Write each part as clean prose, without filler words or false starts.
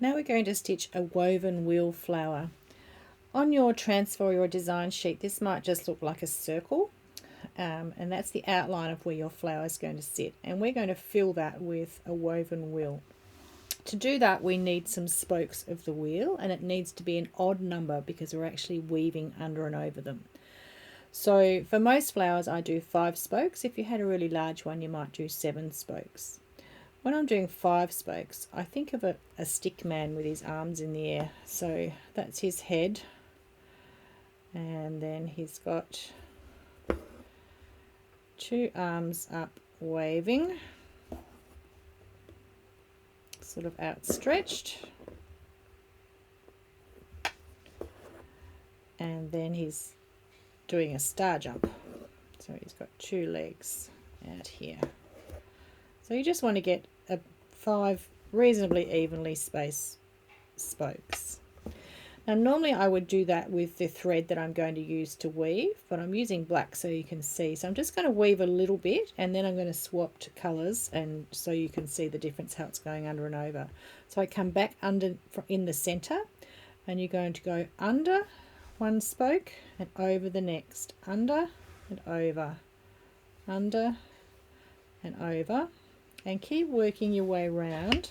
Now we're going to stitch a woven wheel flower. On your transfer or your design sheet, this might just look like a circle, and that's the outline of where your flower is going to sit, and we're going to fill that with a woven wheel. To do that, we need some spokes of the wheel, and it needs to be an odd number because we're actually weaving under and over them. So for most flowers I do 5 spokes. If you had a really large one you might do 7 spokes. When I'm doing 5 spokes, I think of a stick man with his arms in the air. So that's his head, and then he's got 2 arms up waving, sort of outstretched, and then he's doing a star jump. So he's got 2 legs out here. So you just want to get 5 reasonably evenly spaced spokes. Now normally I would do that with the thread that I'm going to use to weave, but I'm using black so you can see. So I'm just going to weave a little bit, and then I'm going to swap to colours, and so you can see the difference how it's going under and over. So I come back under in the centre, and you're going to go under one spoke and over the next, under and over, under and over, and keep working your way around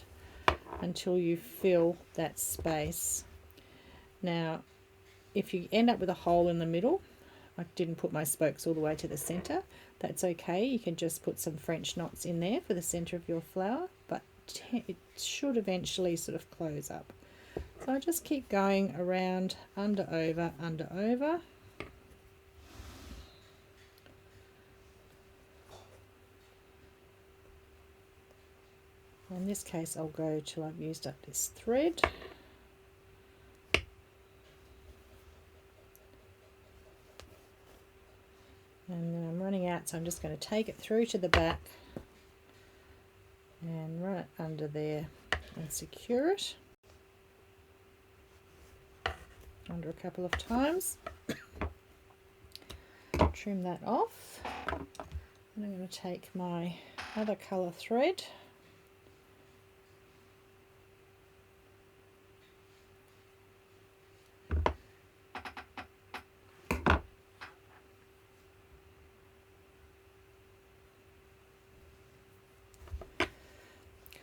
until you fill that space. Now if you end up with a hole in the middle, I didn't put my spokes all the way to the center, that's okay. You can just put some French knots in there for the center of your flower, but it should eventually sort of close up. So I just keep going around, under, over, under, over. In this case I'll go till I've used up this thread. And then I'm running out, so I'm just going to take it through to the back and run it under there and secure it under a couple of times. Trim that off, and I'm going to take my other colour thread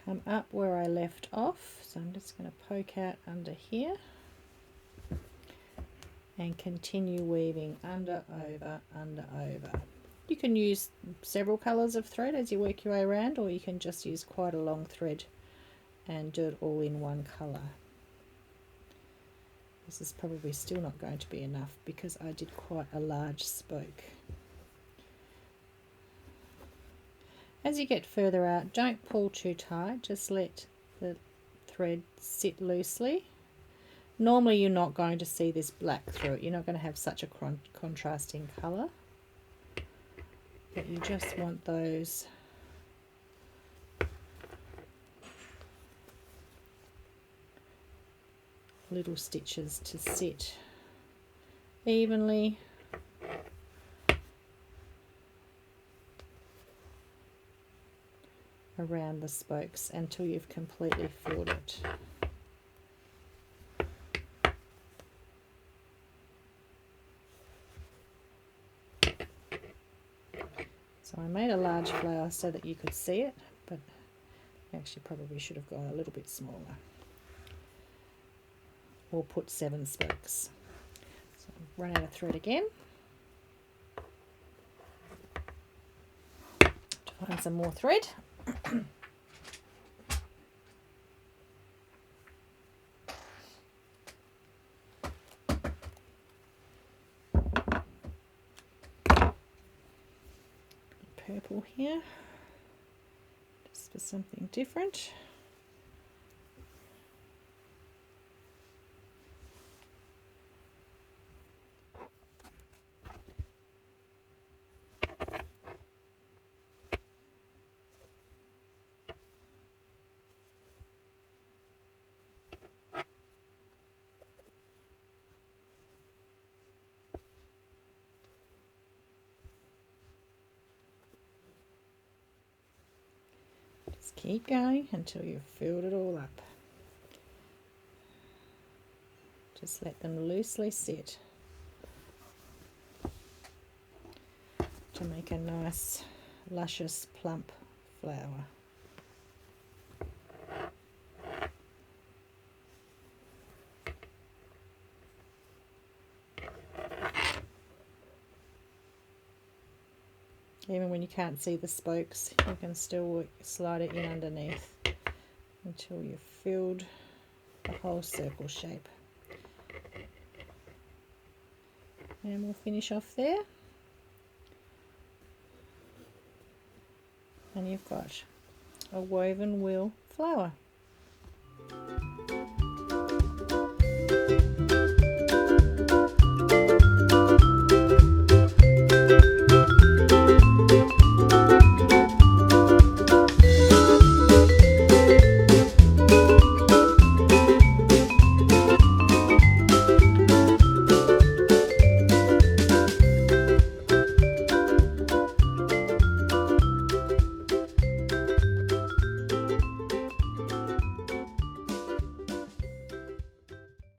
come up where I left off, so I'm just going to poke out under here and continue weaving under, over, under, over. You can use several colours of thread as you work your way around, or you can just use quite a long thread and do it all in one colour. This is probably still not going to be enough because I did quite a large spoke. As you get further out, don't pull too tight, just let the thread sit loosely. Normally you're not going to see this black through it, you're not going to have such a contrasting colour, but you just want those little stitches to sit evenly around the spokes until you've completely filled it. So I made a large flower so that you could see it, but actually probably should have gone a little bit smaller, or put 7 spokes. So run out of thread again to find some more thread. Purple here, just for something different. Keep going until you've filled it all up. Just let them loosely sit to make a nice, luscious, plump flower. Even when you can't see the spokes, you can still slide it in underneath until you've filled the whole circle shape. And we'll finish off there. And you've got a woven wheel flower.